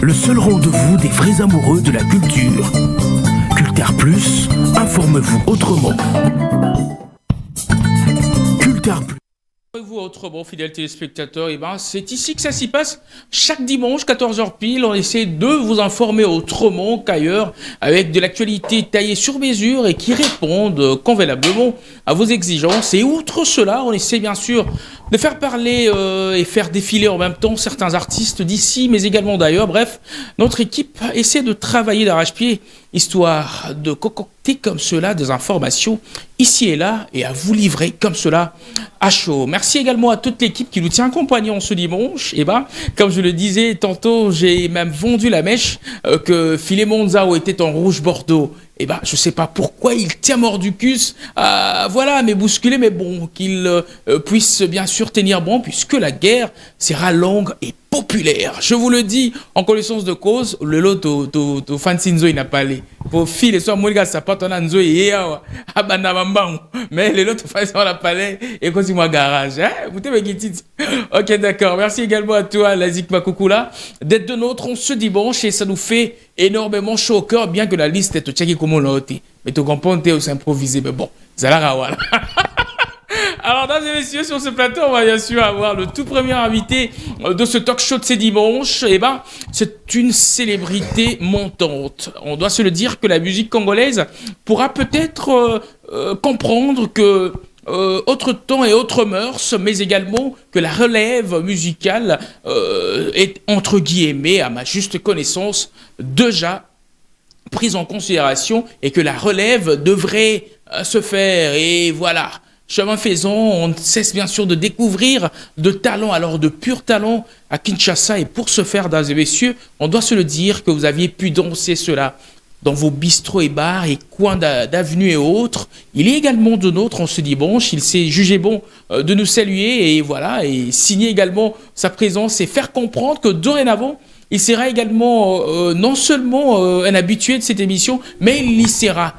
le seul rendez-vous des vrais amoureux de la culture. Culture Plus, informe-vous autrement. Culture Plus. Vous autrement, fidèles téléspectateurs, c'est ici que ça s'y passe. Chaque dimanche, 14h pile, on essaie de vous informer autrement qu'ailleurs, avec de l'actualité taillée sur mesure et qui répondent convenablement à vos exigences. Et outre cela, on essaie bien sûr de faire parler et faire défiler en même temps certains artistes d'ici, mais également d'ailleurs. Bref, notre équipe essaie de travailler d'arrache-pied, histoire de concocter comme cela des informations ici et là, et à vous livrer comme cela à chaud. Merci également à toute l'équipe qui nous tient compagnon ce dimanche. Et comme je le disais tantôt, j'ai même vendu la mèche que Philémon Nzao était en rouge bordeaux. Je sais pas pourquoi il tient Mordicus à me bousculer, mais bon, qu'il puisse bien sûr tenir bon, puisque la guerre sera longue et populaire. Je vous le dis en connaissance de cause, le lot to Fansinzo il n'a pas allé. Pour filer soit Mouliga Sapatona Nzo et Abanamambang. Mais le lot to Fansinzo n'a pas allé et quand moi garage. Vous t'avez dit. Ok, d'accord. Merci également à toi, Lazik Makoukoula, d'être de nôtres. On se dimanche et ça nous fait énormément chaud au cœur, bien que la liste est checkée comme on l'a ôté. Mais tu comprends, t'es aussi improvisé. Mais bon, Zalara voilà. Alors, mesdames et messieurs, sur ce plateau, on va bien sûr avoir le tout premier invité de ce talk show de ces dimanches. C'est une célébrité montante. On doit se le dire que la musique congolaise pourra peut-être comprendre que autre temps et autres mœurs, mais également que la relève musicale est, entre guillemets, à ma juste connaissance, déjà prise en considération et que la relève devrait se faire. Et voilà. Chemin faisant, on cesse bien sûr de découvrir de talents, alors de purs talents à Kinshasa. Et pour ce faire, mesdames et messieurs, on doit se le dire que vous aviez pu danser cela dans vos bistrots et bars et coins d'avenues et autres. Il est également de nôtres en ce dimanche. Il s'est jugé bon de nous saluer et voilà, et signer également sa présence et faire comprendre que dorénavant, il sera également non seulement un habitué de cette émission, mais il y sera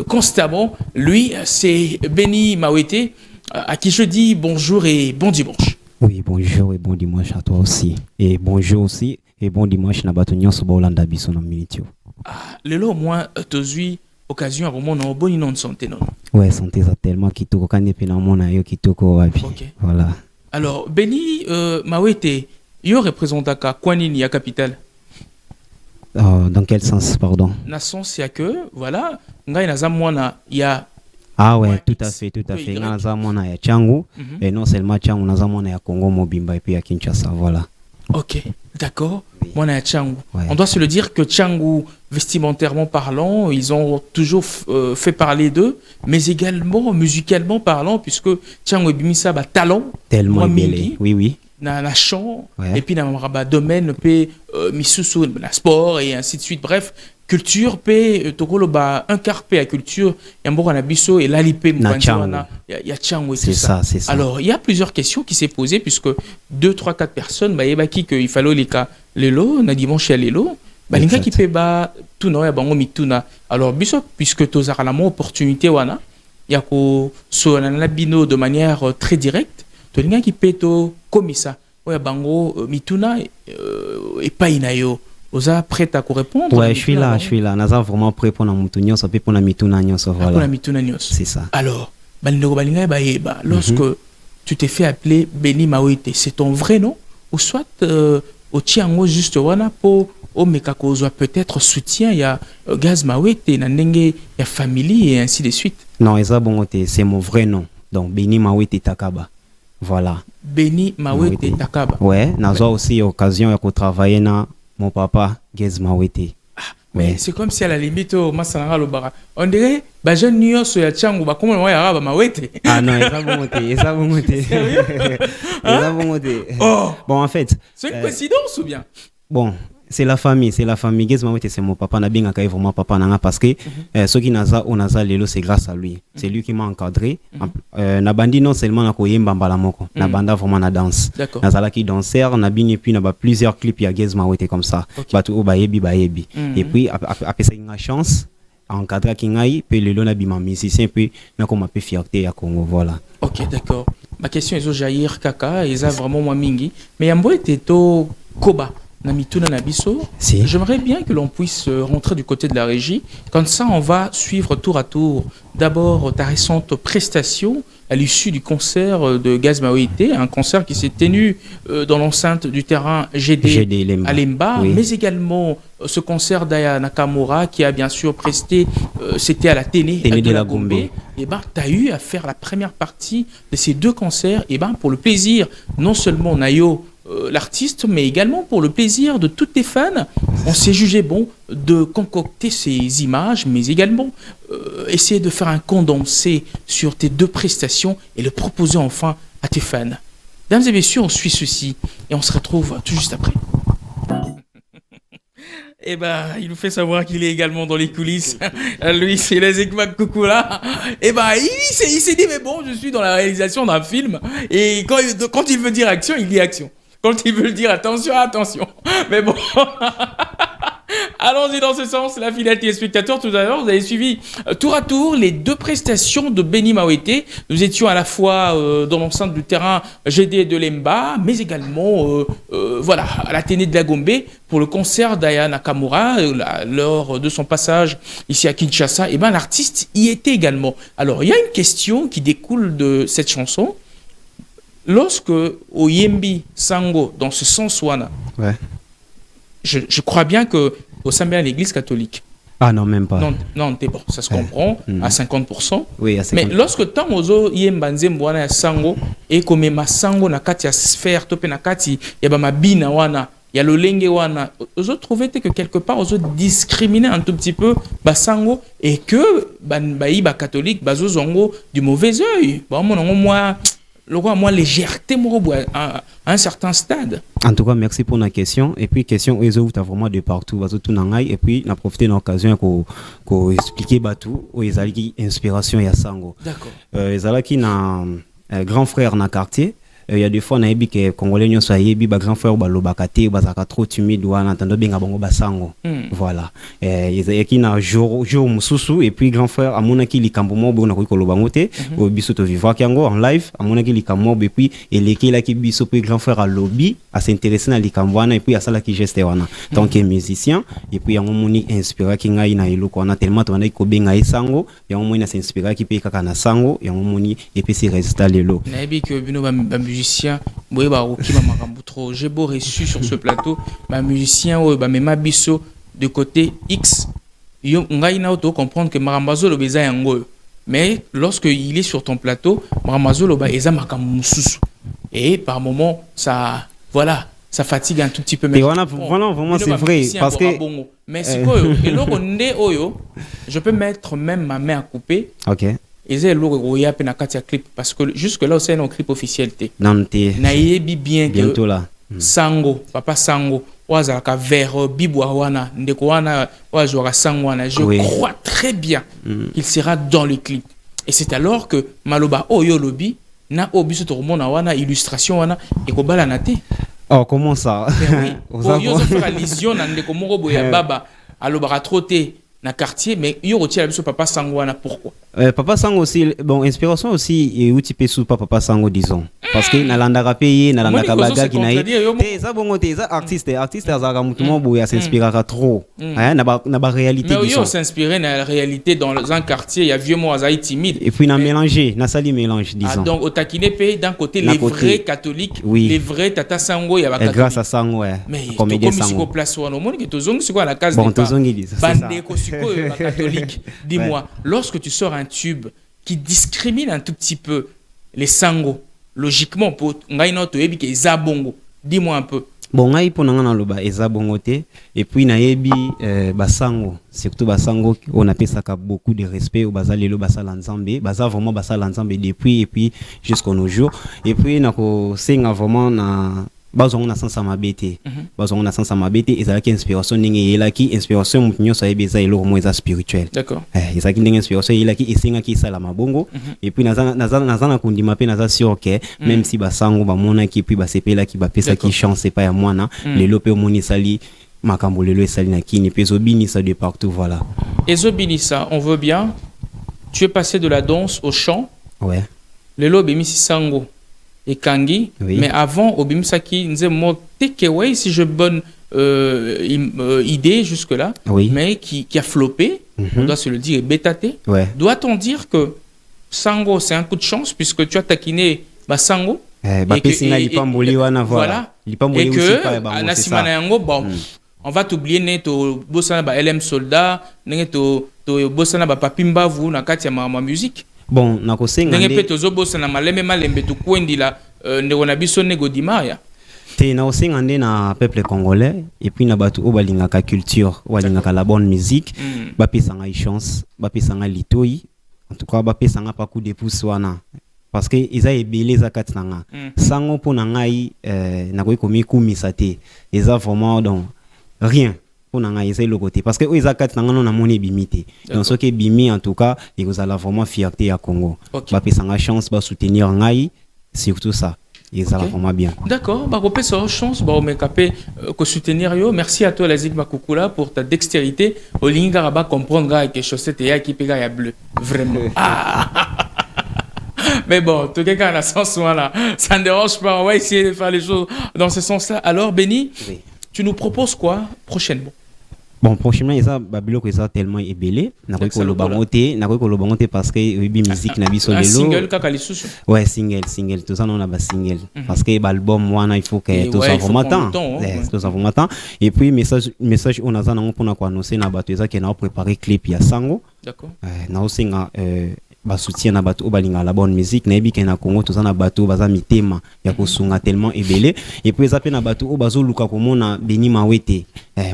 constamment. Lui, c'est Benny Mawete, à qui je dis bonjour et bon dimanche. Oui, bonjour et bon dimanche à toi aussi. Et bonjour aussi et bon dimanche na batonyon so Bolanda biso na minitio. Lelo au moins tozui occasion à moment na boni non santé non. Ouais, santé ça tellement kitoko kanepe na mona yo kitoko wapi. Okay. Voilà. Alors Benny Mawete, yo représentaka kwa nini ya capitale? Dans quel sens, pardon? Na sens ya que voilà, ngai naza mwana ya. Ah ouais, tout à fait, tout à fait. Ngai naza mwana ya Tchangu et non seulement Tchangu, naza mwana ya Congo Mobimba et puis à Kinshasa, voilà. Ok, d'accord. Oui. Mwana ya Tchangu. Ouais. On doit se le dire que Tchangu, vestimentairement parlant, ils ont toujours fait parler d'eux, mais également musicalement parlant, puisque Tchangu et Bimisa ba talent. Tellement belé. Oui, oui. Na chant, ouais. Et puis na domaine pe misusu na sport et ainsi de suite. Bref, culture pe tokolo ba un quart pe à culture yamboko na biso et lalipe mwanzana ya Tchangu et tout ça. C'est ça. Alors, il y a plusieurs questions qui s'est posées puisque 2 3 4 personnes ba yebaki que il fallait les cas lelo na dimanche ya lelo ba linga ki pe ba tuna ya bango mituna. Alors biso puisque tozara la opportunité wana ya ko so na bino de manière très directe. Tolinga qui peto komisa oya bango mituna et pas inayo oza prêt à répondre? Ouais, je suis là naza vraiment prêt pour na mutunyo so pe pour na mituna nyonso voilà. Pour la mituna nyonso. C'est ça. Alors balindoko balinga ba yeba lorsque tu t'es fait appeler Benny Mawete, c'est ton vrai nom ou soit au tiango juste wana po o mekako zo peut-être soutien ya Gaz Mawete na ndenge ya famille et ainsi de suite? Non, eza bongote, c'est mon vrai nom. Donc Benny Mawete Takaba. Voilà. Benny Mawete Takaba. Ouais, nazo aussi occasion de travailler na mon papa Gaz Mawete. Mais c'est comme si à la limite au Masananga Lobara. On dirait ba jeune New sur ya Tchangu ba comment ya Araba Mawete. Ah non, eza bongote. Eza bongote. Oh. Bon en fait, c'est une coïncidence ou bien? Bon, c'est la famille. Gaz Mawete, c'est mon papa. N'a bien vraiment papa nanga parce que ce qui naza lelo, c'est grâce à lui. C'est lui qui m'a encadré. Na bandi non seulement na koyemba mbala moko, na banda vraiment na danse. Nazala qui danseur, na bien et puis na ba plusieurs clips ya Gaz Mawete comme ça. Batu o bayebi. Et puis après ça une chance encadré qui ngai puis lelo na bima musicien puis na ko ma pe fierté ya Congo voilà. OK, d'accord. Ma question est au Jair Kaka, ils a vraiment moi mingi, mais yambo était to Koba. Namituna Nabiso. Si. J'aimerais bien que l'on puisse rentrer du côté de la régie. Comme ça, on va suivre tour à tour. D'abord, ta récente prestation à l'issue du concert de Gaz Maoïté, un concert qui s'est tenu dans l'enceinte du terrain GD Lemba. à Lemba, Oui. mais également ce concert d'Aya Nakamura qui a bien sûr presté, c'était à la Téné de la Gombe. Et ben, tu as eu à faire la première partie de ces deux concerts, et ben, pour le plaisir, non seulement Nayo, l'artiste, mais également pour le plaisir de tous tes fans, on s'est jugé bon de concocter ces images, mais également essayer de faire un condensé sur tes deux prestations et le proposer enfin à tes fans. Mesdames et messieurs, on suit ceci et on se retrouve tout juste après. Eh ben, il nous fait savoir qu'il est également dans les coulisses. Lui, c'est les Ekmak Koukoula. Eh ben, il s'est dit, mais bon, je suis dans la réalisation d'un film. Et quand il veut dire action, il dit action. Quand il veut dire attention, attention. Mais bon. Allons-y dans ce sens, la fidèle téléspectateur. Tout à l'heure, vous avez suivi tour à tour les deux prestations de Benny Maoete. Nous étions à la fois dans l'enceinte du terrain GD de Lemba, mais également voilà, à la Téné de la Gombe pour le concert d'Aya Nakamura lors de son passage ici à Kinshasa. Et ben l'artiste y était également. Alors, il y a une question qui découle de cette chanson. Lorsque au Yembi Sango, dans ce sens wana, Ouais. je crois bien que au sein de l'église catholique. Ah non, même pas. Non, t'es bon, ça se comprend à 50%. Oui, à 50%. Mais lorsque tant ozo Yemba Nzembo wana ya Sango et comme ma Sango na kati ya sphère tope na kati ya ba mabina wana ya lolenge wana, ozo trouvé que quelque part ozo discriminer un tout petit peu ba Sango et que ba catholique ba zongo du mauvais œil. Bon moi légèreté à un certain stade. En tout cas, merci pour la question. Et puis, question, ils ouvrent vraiment de partout. Et puis, on a profité de l'occasion pour expliquer tout. Ils ont inspiration à Sango. D'accord. Ils ont un grand frère dans le quartier. Il y a des fois, on a dit que les Congolais sont grand frère balobakate, bazaka trop timide, ou en entendant bien bango basango. Voilà. Il y a qui na jour mususu et puis grand frère amona ki likambomo bo na ko kolobangote, au biso to vivre kiango en live, amona ki likambo et puis eleki la ki biso puis grand frère à lobby à s'intéresser na likambwana et puis à sala ki geste wana. Tant que musicien et puis yango moni inspiré ki ngai na iloko na tellement to na ko benga isango, yango moni na s'inspirer ki pe kaka na sango, yango moni et puis c'est résultat lelo. Na ebi que bino ba musicien boye ba roki ba makambu trop. J'ai beau reçu sur ce plateau ba musicien o ba mema biso de côté X. Yo ngai na auto comprendre que marambazo lo beza yango. Mais lorsque il est sur ton plateau, marambazo lo ba eza makambu mususu. Et par moment ça voilà, ça fatigue un tout petit peu. Mais voilà, vraiment c'est vrai parce que mais si quoi et là on est oyo, je peux mettre même ma main à couper. OK. Et c'est le clip parce que jusque là c'est un clip officiel Nanté. Nayebi bien bientôt que là. Sango, papa Sango, wazaka vers bibwa wana ndeko wana wazwaka Sango wana. Je crois très bien qu'il sera dans le clip. Et c'est alors que Maloba Oyo Lobi na obiso to mona wana illustration wana et ko bala naté. Oh, comment ça? Oui. Oyo zo faire allusion na ndeko moko boya baba alobara troté na quartier mais yo retient la papa Sango wana pourquoi? Papa Sango aussi, bon, inspiration aussi, et où tu peux sous Papa Sango, disons. Parce que Nalanda payé, Nalanda Kabaga qui n'a été. Ça, bon, t'es artiste, Azara Moutouma, Bouya s'inspirera trop. N'a pas réalité. Mais yo s'inspirer dans la réalité dans un quartier, il y a vieux mots Azaï timide. Et puis, n'a mélangé, n'a sali mélange, disons. Donc, au taquiné pays, d'un côté, les vrais catholiques, les vrais Tata Sango, il y a pas grâce à Sango, mais comme Sango place ou non, que tu c'est quoi la case bon, Tozongi, Bandé, Kosiko, catholique. Dis-moi, lorsque tu sors un tube qui discrimine un tout petit peu les Sango, logiquement, pour Ngaino Toebi qui est Zabongo, dis-moi un peu. Bon, ngai pour nanga loba Zabongo te et puis nayebi basango, surtout basango on appelle ça beaucoup de respect au bazalelo basala nzambe, baza vraiment basala nzambe depuis et puis jusqu'à nos jours et puis nako senga vraiment na bazongo na sansa mabete bazongo na sansa mabete ezalaki inspiration ningi elaki inspiration mutinyo sa ebeza elo moza spirituel. D'accord. Ezalaki ningi inspiration elaki esenga ki sala mabongo et puis nazana kundima pe naza sûr que même si basango bamona ki puis basepela ki bapesa ki chance pas ya mwana lelo pe omoni sali makambo lelo esali na kini pe zobini ça de partout voilà. Ezobini ça, on veut bien. Tu es passé de la danse au chant. Ouais. Lelo bemisi sango et Kangi, mais avant Obimisaki Nzemo Tekeway, si je bonne idée jusque-là, Oui. mais qui a floppé, on doit se le dire, et bétaté. Ouais. Doit-on dire que Sango, c'est un coup de chance puisque tu as taquiné Sango Bapesina Lipamboli wana voilà. Lipamboli Et aussi que, pas bango, na c'est sima na ça. yango, bon, on va t'oublier neto bosana ba LM soldat, to bosana ba papimba vous na kati ya ma musique. Bon, nakosenga Ndenge pe nde tozo bosana malembe to kwendila ndeko na biso nego dimaya. te nakosenga nde na peuple congolais et puis na batu o balingaka culture, o balingaka la bonne musique, bapesanga chance, bapesanga litoi. En tout cas, bapesanga pa coup de pouce wana. Parce que eza ebele eza kati na nga. Sango po na ngai nakoki komi kumisa te. Eza vraiment donc rien. Po na ngai eza le côté parce que o eza kati na nga na moni bimité. Donc ce qui bimi en tout cas, et vous allez vraiment fierté à Congo. Okay. Bapesanga chance ba soutenir ngai surtout ça. Ils allaient vraiment bien. D'accord, bah on peut chance, bah on met capé que soutenir yo. Merci à toi Lazik Makukula pour ta dextérité. Au ligne garaba comprendre que chaussette et qui pega ya bleu. Vraiment. Mais bon, tout quelqu'un a sens là. Ça ne dérange pas. On va essayer de faire les choses dans ce sens-là. Alors Benny, Oui. tu nous proposes quoi prochainement? Bon, prochainement, ils ont babilo que ça tellement ébélé. N'akoy ko lobangote parce que oui musique na biso un lelo. single kaka lisusu. Ouais, single, tout ça on a ba single parce que l'album wana il faut que tout ça vraiment temps. Tout ça vraiment temps. Et puis message on a ça nango pona ko annoncer na bato eza ke na préparer clip ya Sango. D'accord. Na osenga ba soutien na bato balinga la bonne musique na ebi ke na Congo tout ça na bato baza mitema ya kosunga tellement ébélé et puis eza pe na bato o bazo luka komona Beni Mawete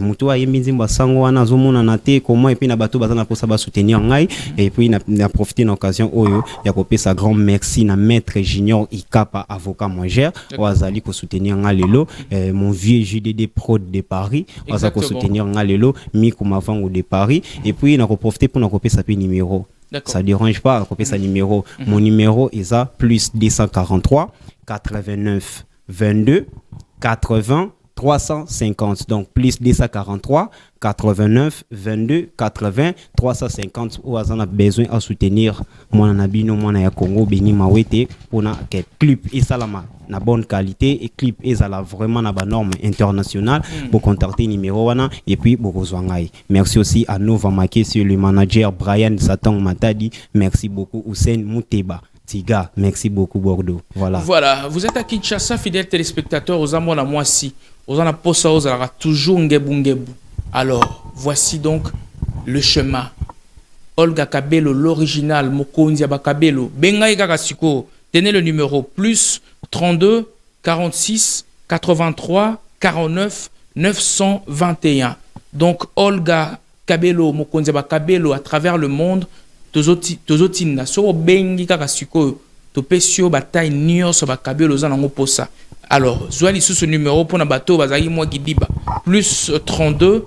mutu ayembi nzimba Sango wana azomona na te comment et puis na bato baza na posa ba soutenir ngai et puis na profiter l'occasion oyo ya kopesa grand merci na maître Junior Ikapa avocat mangeur o azali ko soutenir ngai lelo mon vieux JDD Prod de Paris o azali ko soutenir ngai lelo Miko Mavango de Paris et puis na ko profiter pour na kopesa pe numéro. Ça ne dérange pas à copier sa numéro. Mon numéro est à plus 243 89 22 80 350. Donc plus 243 89 22 80 350. Ou on a besoin à soutenir mon anabino mon ya Congo Beni Mawete pour na clip et salama na bonne qualité et clip et ça la vraiment na ba norme internationale pour contacter numéro wana et puis bokozwangai. Merci aussi à Nova Maké sur le manager Brian Satang Matadi. Merci beaucoup Hussein Mouteba. Tiga, merci beaucoup Bordeaux. Voilà. Voilà, vous êtes à Kinshasa, fidèles téléspectateurs, aux amons à moi si, aux en posa aux aura toujours ngebu. Alors, voici donc le chemin. Olga Kabelo, l'original, Mokonzi Bakabelo, Bengai Gagasiko, tenez le numéro plus 32 46 83 49 921. Donc Olga Kabelo, Mokonzi Bakabelo à travers le monde. Tozotina so bengi kaka siko to pesio bataille nyonso bakabelo za nango posa. Alors zwali sous ce numéro pour na bato bazali moi gidiba plus 32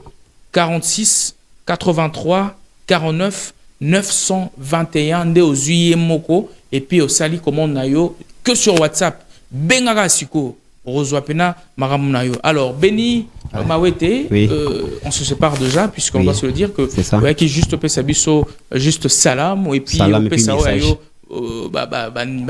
46 83 49 921 nde ozuye moko et puis osali commande na yo que sur WhatsApp bengaka siko rozwa pena maramu na yo. Alors Beni Mawete, oui. On se sépare déjà puisqu'on va se le dire que ouais, qui juste peut sabiso juste salam et puis on peut ça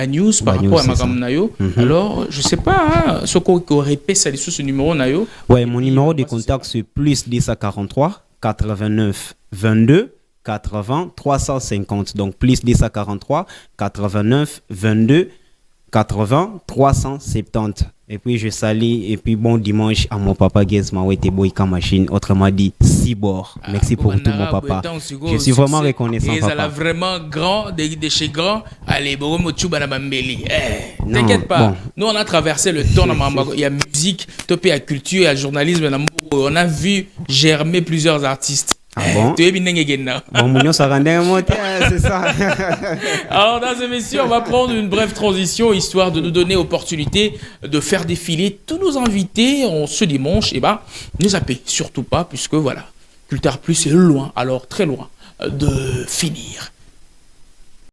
news par rapport à Magam Nayo. Alors je sais pas ce qu'on répète ça ce numéro Nayo. Ouais, mon numéro de contact c'est plus 243 89 22 80 350. Donc plus 243 89 22 80 370. Et puis je salue et puis bon dimanche à mon papa Gezma Wete Boyka Machine, autrement dit Cibor. Merci pour tout mon papa. Je suis vraiment reconnaissant papa. Il a vraiment grand de chez grand. Allez, t'inquiète pas. Bon. Nous on a traversé le temps. Il y a musique, topé à culture, il y a journalisme. On a vu germer plusieurs artistes. Ah bon? Bon, c'est ça. Alors, dans cette émission, on va prendre une brève transition histoire de nous donner l'opportunité de faire défiler tous nos invités ce dimanche. Et bah, ne zappez surtout pas, puisque voilà, Culture Plus est loin, alors très loin de finir.